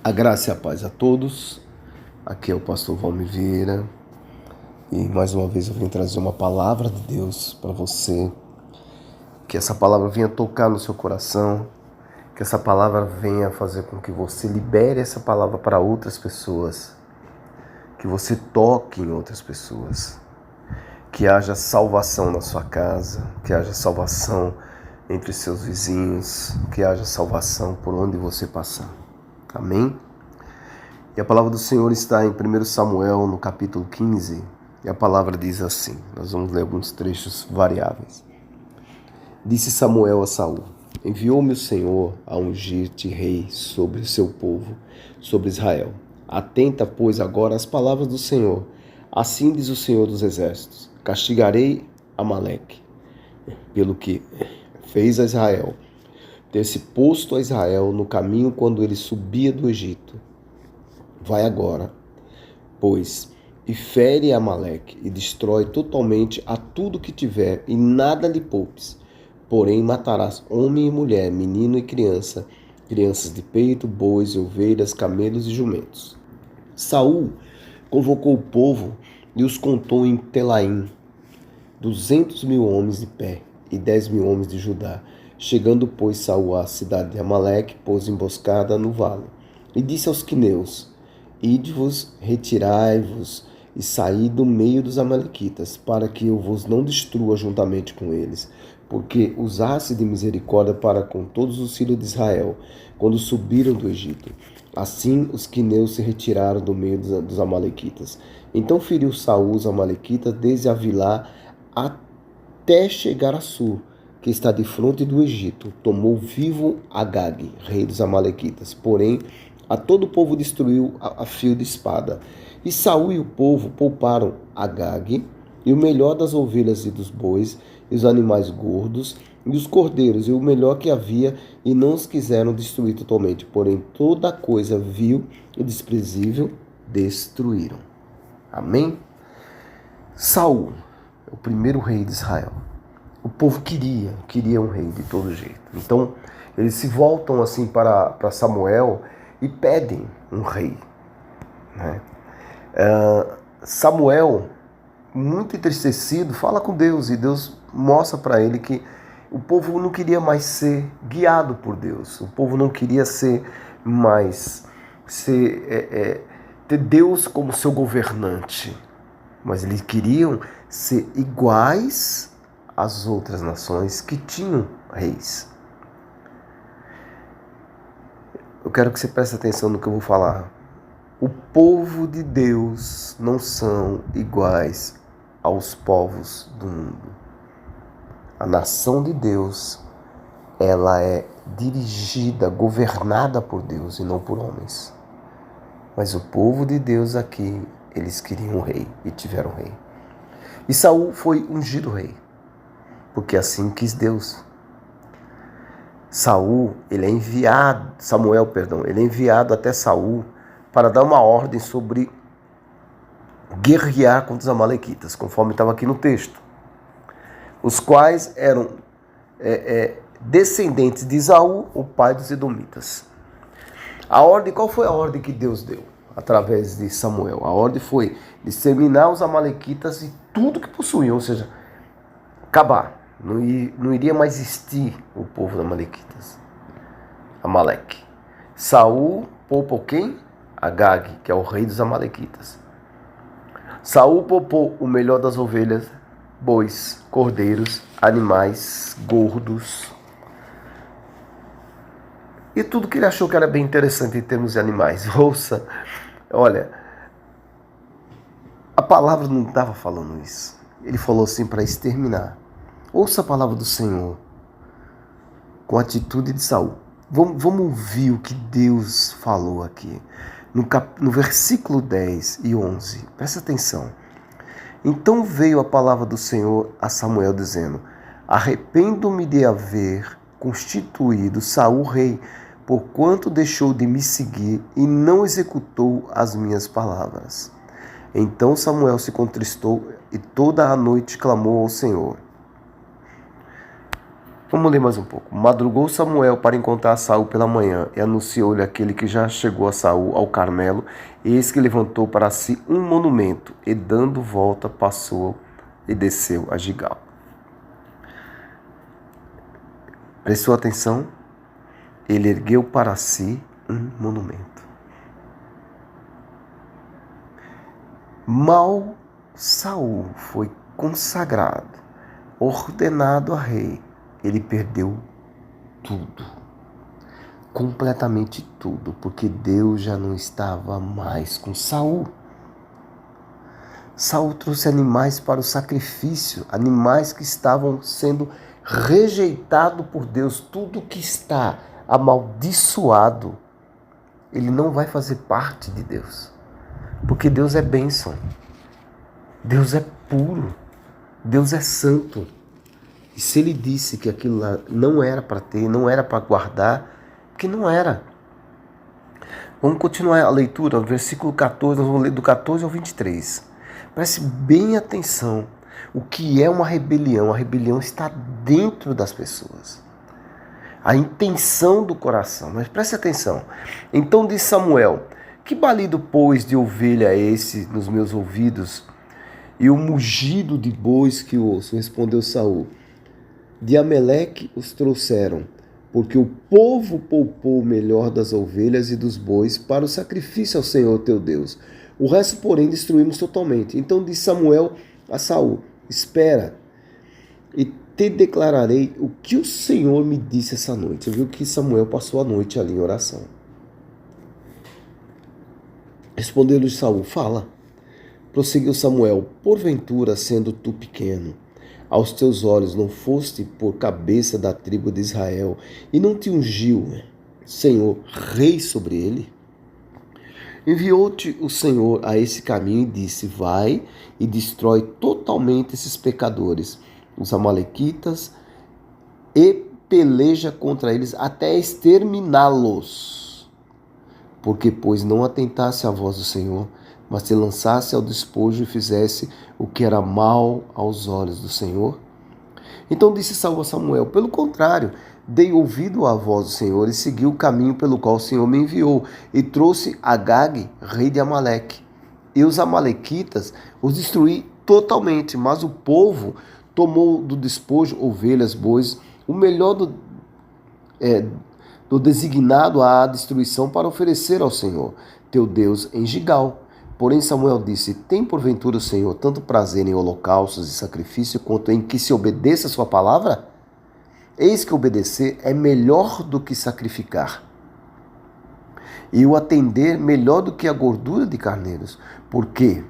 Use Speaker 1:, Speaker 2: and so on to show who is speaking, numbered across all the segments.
Speaker 1: A graça e a paz a todos. Aqui é o pastor Valmir Vieira e mais uma vez eu vim trazer uma palavra de Deus para você. Que essa palavra venha tocar no seu coração, que essa palavra venha fazer com que você libere essa palavra para outras pessoas, que você toque em outras pessoas, que haja salvação na sua casa, que haja salvação entre seus vizinhos, que haja salvação por onde você passar. Amém? E a palavra do Senhor está em 1 Samuel, no capítulo 15, e a palavra diz assim, nós vamos ler alguns trechos variáveis. Disse Samuel a Saul: enviou-me o Senhor a ungir-te rei sobre o seu povo, sobre Israel. Atenta, pois, agora às palavras do Senhor. Assim diz o Senhor dos Exércitos: castigarei Amaleque, pelo que fez a Israel, ter-se posto a Israel no caminho quando ele subia do Egito. Vai agora, pois, e fere Amaleque, e destrói totalmente a tudo que tiver, e nada lhe poupes. Porém matarás homem e mulher, menino e criança, crianças de peito, bois, ovelhas, camelos e jumentos. Saul convocou o povo e os contou em Telaim, 200.000 homens de pé e 10.000 homens de Judá. Chegando, pois, Saul à cidade de Amaleque, pôs emboscada no vale. E disse aos quineus: ide-vos, retirai-vos e saí do meio dos amalequitas, para que eu vos não destrua juntamente com eles, porque usasse de misericórdia para com todos os filhos de Israel, quando subiram do Egito. Assim os quineus se retiraram do meio dos amalequitas. Então feriu Saul os amalequitas desde Avilá até chegar a Sur, que está de fronte do Egito. Tomou vivo Agag, rei dos amalequitas, porém a todo o povo destruiu a fio de espada. E Saul e o povo pouparam Agag, e o melhor das ovelhas e dos bois, e os animais gordos, e os cordeiros, e o melhor que havia, e não os quiseram destruir totalmente. Porém, toda a coisa vil e desprezível destruíram. Amém? Saul, o primeiro rei de Israel. O povo queria um rei de todo jeito. Então, eles se voltam assim para Samuel e pedem um rei, né? Samuel, muito entristecido, fala com Deus e Deus mostra para ele que o povo não queria mais ser guiado por Deus. O povo não queria ter Deus como seu governante, mas eles queriam ser iguais às outras nações que tinham reis. Eu quero que você preste atenção no que eu vou falar. O povo de Deus não são iguais aos povos do mundo. A nação de Deus, ela é dirigida, governada por Deus e não por homens. Mas o povo de Deus aqui, eles queriam um rei e tiveram um rei. E Saul foi ungido rei, porque assim quis Deus. Samuel, ele é enviado até Saul para dar uma ordem sobre guerrear contra os amalequitas, conforme estava aqui no texto, os quais eram descendentes de Esaú, o pai dos edomitas. Qual foi a ordem que Deus deu através de Samuel? A ordem foi exterminar os amalequitas e tudo que possuíam, ou seja, acabar. Não iria mais existir o povo dos amalequitas. Amaleque. Saul poupou quem? Agag, que é o rei dos amalequitas. Saul poupou o melhor das ovelhas, bois, cordeiros, animais gordos e tudo que ele achou que era bem interessante em termos de animais. Ouça, olha, a palavra não estava falando isso. Ele falou assim para exterminar. Ouça a palavra do Senhor com a atitude de Saul. Vamos ouvir o que Deus falou aqui. No versículo 10 e 11. Presta atenção. Então veio a palavra do Senhor a Samuel dizendo: arrependo-me de haver constituído Saul rei, porquanto deixou de me seguir e não executou as minhas palavras. Então Samuel se contristou e toda a noite clamou ao Senhor. Vamos ler mais um pouco. Madrugou Samuel para encontrar Saul pela manhã e anunciou-lhe aquele que já chegou a Saul ao Carmelo. Eis que levantou para si um monumento e dando volta passou e desceu a Gigal. Prestou atenção? Ele ergueu para si um monumento. Mal Saul foi consagrado, ordenado a rei, ele perdeu tudo, completamente tudo, porque Deus já não estava mais com Saul. Saul trouxe animais para o sacrifício, animais que estavam sendo rejeitados por Deus. Tudo que está amaldiçoado, ele não vai fazer parte de Deus, porque Deus é bênção, Deus é puro, Deus é santo. E se ele disse que aquilo lá não era para ter, não era para guardar, que não era. Vamos continuar a leitura, no versículo 14, nós vamos ler do 14 ao 23. Preste bem atenção. O que é uma rebelião? A rebelião está dentro das pessoas. A intenção do coração. Mas preste atenção. Então disse Samuel: que balido, pois, de ovelha é esse nos meus ouvidos? E o mugido de bois que ouço? Respondeu Saul: de Ameleque os trouxeram, porque o povo poupou o melhor das ovelhas e dos bois para o sacrifício ao Senhor teu Deus. O resto, porém, destruímos totalmente. Então disse Samuel a Saul: espera, e te declararei o que o Senhor me disse essa noite. Você viu que Samuel passou a noite ali em oração. Respondeu-lhe Saul: fala. Prosseguiu Samuel: porventura, sendo tu pequeno, aos teus olhos não foste por cabeça da tribo de Israel, e não te ungiu, Senhor, rei sobre ele? Enviou-te o Senhor a esse caminho e disse: vai e destrói totalmente esses pecadores, os amalequitas, e peleja contra eles até exterminá-los. Porque, pois, não atentasse à voz do Senhor, mas te lançasse ao despojo e fizesse o que era mal aos olhos do Senhor? Então disse Saul a Samuel: pelo contrário, dei ouvido à voz do Senhor e segui o caminho pelo qual o Senhor me enviou, e trouxe Agag, rei de Amaleque. E os amalequitas os destruí totalmente, mas o povo tomou do despojo ovelhas, bois, o melhor do designado à destruição para oferecer ao Senhor, teu Deus, em Gigal. Porém Samuel disse: tem porventura o Senhor tanto prazer em holocaustos e sacrifício quanto em que se obedeça a sua palavra? Eis que obedecer é melhor do que sacrificar, e o atender melhor do que a gordura de carneiros, porque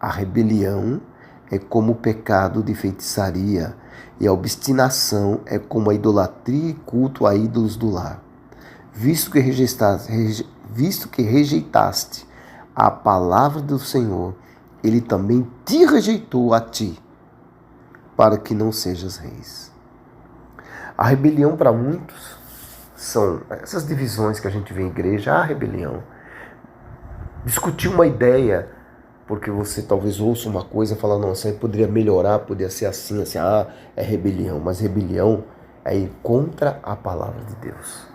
Speaker 1: a rebelião é como o pecado de feitiçaria, e a obstinação é como a idolatria e culto a ídolos do lar. Visto que rejeitaste a palavra do Senhor, ele também te rejeitou a ti, para que não sejas reis. A rebelião para muitos são essas divisões que a gente vê em igreja. A rebelião. Discutir uma ideia, porque você talvez ouça uma coisa e fala: não, isso aí poderia melhorar, poderia ser assim, assim. Ah, é rebelião. Mas rebelião é ir contra a palavra de Deus.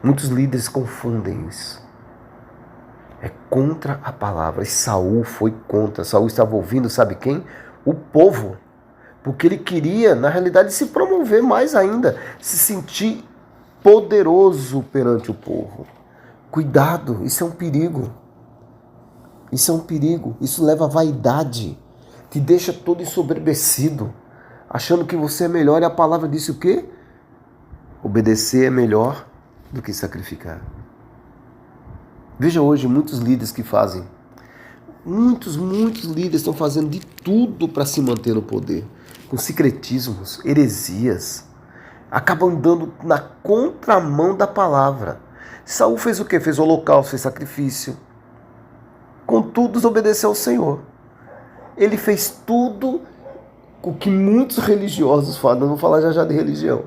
Speaker 1: Muitos líderes confundem isso. É contra a palavra. E Saul foi contra. Saul estava ouvindo, sabe quem? O povo. Porque ele queria, na realidade, se promover mais ainda. Se sentir poderoso perante o povo. Cuidado, isso é um perigo. Isso é um perigo. Isso leva à vaidade. Te deixa todo ensoberbecido. Achando que você é melhor. E a palavra disse o quê? Obedecer é melhor do que sacrificar. Veja hoje muitos líderes que fazem. Muitos líderes estão fazendo de tudo para se manter no poder. Com secretismos, heresias. Acabam andando na contramão da palavra. Saul fez o quê? Fez holocausto, fez sacrifício. Contudo, desobedeceu ao Senhor. Ele fez tudo o que muitos religiosos falam. Não vou falar já de religião.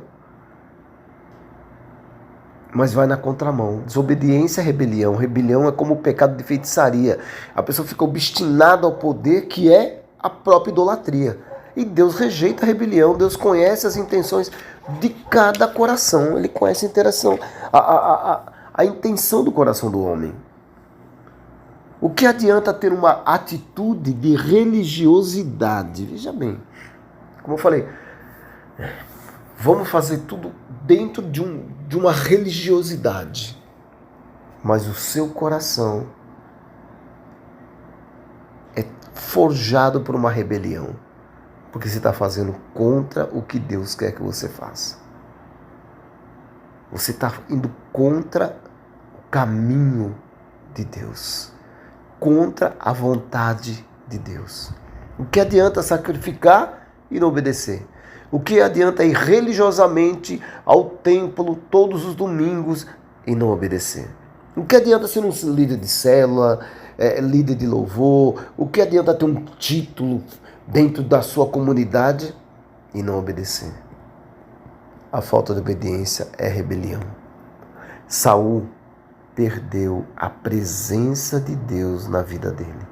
Speaker 1: Mas vai na contramão. Desobediência é rebelião. Rebelião é como o pecado de feitiçaria. A pessoa fica obstinada ao poder, que é a própria idolatria. E Deus rejeita a rebelião. Deus conhece as intenções de cada coração. Ele conhece a interação, a intenção do coração do homem. O que adianta ter uma atitude de religiosidade? Veja bem, como eu falei, vamos fazer tudo dentro de uma religiosidade. Mas o seu coração é forjado por uma rebelião. Porque você está fazendo contra o que Deus quer que você faça. Você está indo contra o caminho de Deus. Contra a vontade de Deus. O que adianta sacrificar e não obedecer? O que adianta ir religiosamente ao templo todos os domingos e não obedecer? O que adianta ser um líder de célula, líder de louvor? O que adianta ter um título dentro da sua comunidade e não obedecer? A falta de obediência é rebelião. Saul perdeu a presença de Deus na vida dele.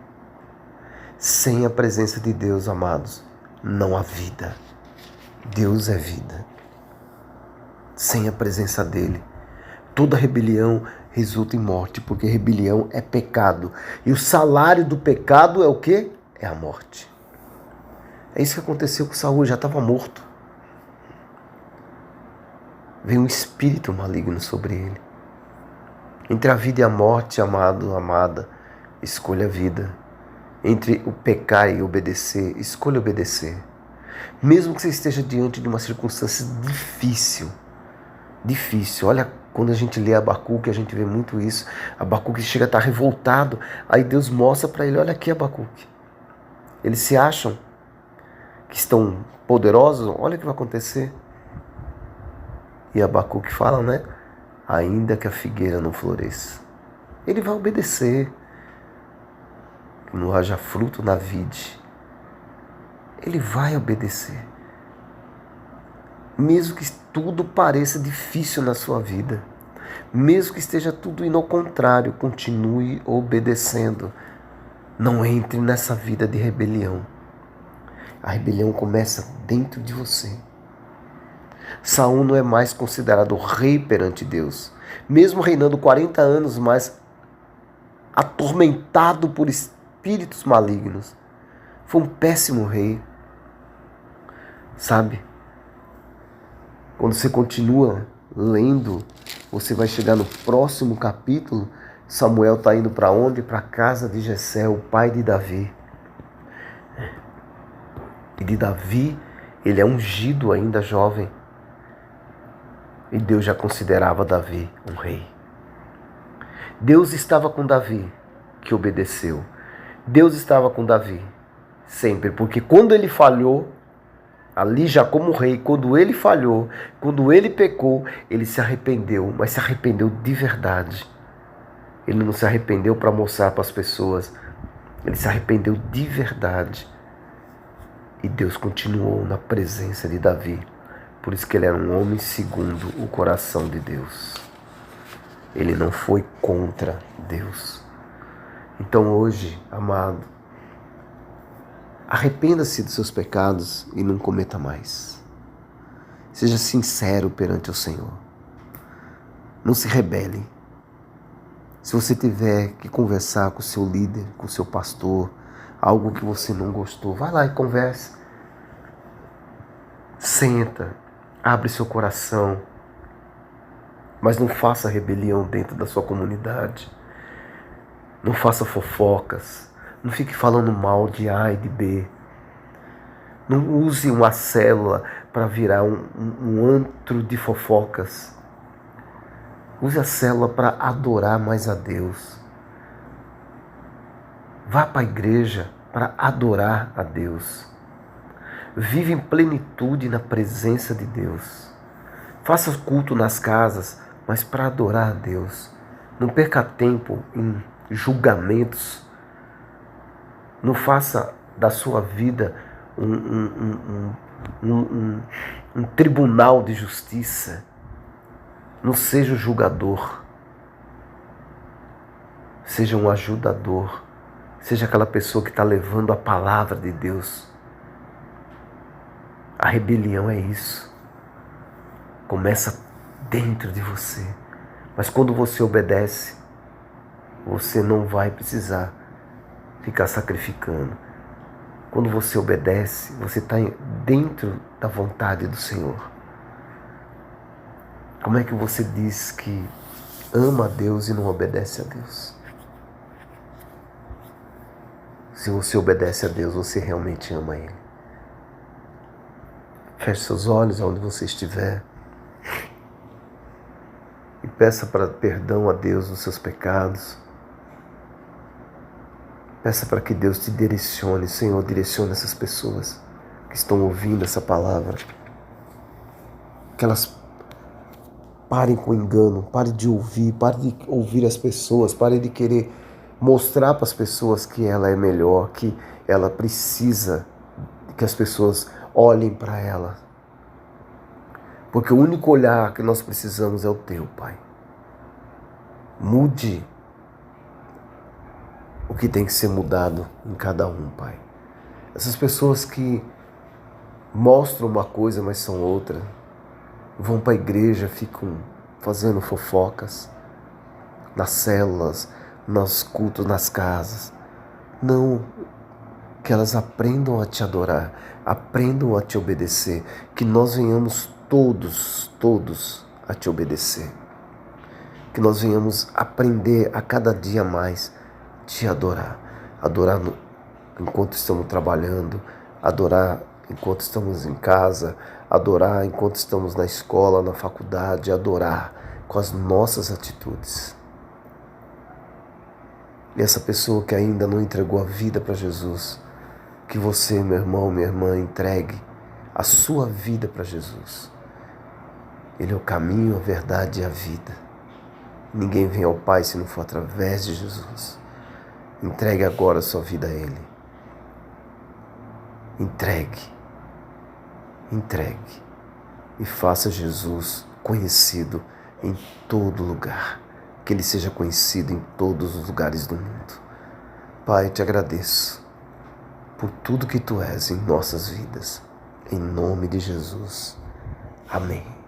Speaker 1: Sem a presença de Deus, amados, não há vida. Deus é vida. Sem a presença dele, toda rebelião resulta em morte, porque rebelião é pecado. E o salário do pecado é o quê? É a morte. É isso que aconteceu com Saul, já estava morto. Veio um espírito maligno sobre ele. Entre a vida e a morte, amado, amada, escolha a vida. Entre o pecar e obedecer, escolha obedecer. Mesmo que você esteja diante de uma circunstância difícil. Olha, quando a gente lê Abacuque, a gente vê muito isso. Abacuque chega a estar revoltado. Aí Deus mostra para ele, olha aqui, Abacuque. Eles se acham que estão poderosos, olha o que vai acontecer. E Abacuque fala, né? Ainda que a figueira não floresça. Ele vai obedecer. Que não haja fruto na vide. Ele vai obedecer. Mesmo que tudo pareça difícil na sua vida. Mesmo que esteja tudo indo ao contrário, continue obedecendo. Não entre nessa vida de rebelião. A rebelião começa dentro de você. Saul não é mais considerado rei perante Deus. Mesmo reinando 40 anos, mas atormentado por espíritos malignos. Foi um péssimo rei. Sabe? Quando você continua lendo, você vai chegar no próximo capítulo. Samuel está indo para onde? Para a casa de Jessé, o pai de Davi. E de Davi, ele é ungido ainda jovem. E Deus já considerava Davi um rei. Deus estava com Davi, que obedeceu. Deus estava com Davi, sempre. Porque quando ele falhou, ali já como rei, quando ele falhou, quando ele pecou, ele se arrependeu. Mas se arrependeu de verdade. Ele não se arrependeu para mostrar para as pessoas. Ele se arrependeu de verdade. E Deus continuou na presença de Davi. Por isso que ele era um homem segundo o coração de Deus. Ele não foi contra Deus. Então hoje, amado, arrependa-se dos seus pecados e não cometa mais. Seja sincero perante o Senhor. Não se rebele. Se você tiver que conversar com o seu líder, com o seu pastor, algo que você não gostou, vai lá e converse. Senta, abre seu coração, mas não faça rebelião dentro da sua comunidade. Não faça fofocas. Não fique falando mal de A e de B. Não use uma célula para virar um antro de fofocas. Use a célula para adorar mais a Deus. Vá para a igreja para adorar a Deus. Vive em plenitude na presença de Deus. Faça culto nas casas, mas para adorar a Deus. Não perca tempo em julgamentos. Não faça da sua vida um tribunal de justiça. Não seja o julgador. Seja um ajudador. Seja aquela pessoa que está levando a palavra de Deus. A rebelião é isso. Começa dentro de você. Mas quando você obedece, você não vai precisar ficar sacrificando. Quando você obedece, você está dentro da vontade do Senhor. Como é que você diz que ama a Deus e não obedece a Deus? Se você obedece a Deus, você realmente ama Ele. Feche seus olhos aonde você estiver e peça para perdão a Deus dos seus pecados. Peça para que Deus te direcione. Senhor, direcione essas pessoas que estão ouvindo essa palavra. Que elas parem com o engano, parem de ouvir as pessoas, parem de querer mostrar para as pessoas que ela é melhor, que ela precisa que as pessoas olhem para ela. Porque o único olhar que nós precisamos é o Teu, Pai. Mude o que tem que ser mudado em cada um, Pai. Essas pessoas que mostram uma coisa, mas são outra, vão para a igreja, ficam fazendo fofocas nas células, nos cultos, nas casas. Não, que elas aprendam a Te adorar, aprendam a Te obedecer, que nós venhamos todos a Te obedecer. Que nós venhamos aprender a cada dia mais Te adorar. Adorar enquanto estamos trabalhando, adorar enquanto estamos em casa, adorar enquanto estamos na escola, na faculdade, adorar com as nossas atitudes. E essa pessoa que ainda não entregou a vida para Jesus, que você, meu irmão, minha irmã, entregue a sua vida para Jesus. Ele é o caminho, a verdade e a vida. Ninguém vem ao Pai se não for através de Jesus. Entregue agora a sua vida a Ele. Entregue. E faça Jesus conhecido em todo lugar. Que Ele seja conhecido em todos os lugares do mundo. Pai, te agradeço por tudo que Tu és em nossas vidas. Em nome de Jesus. Amém.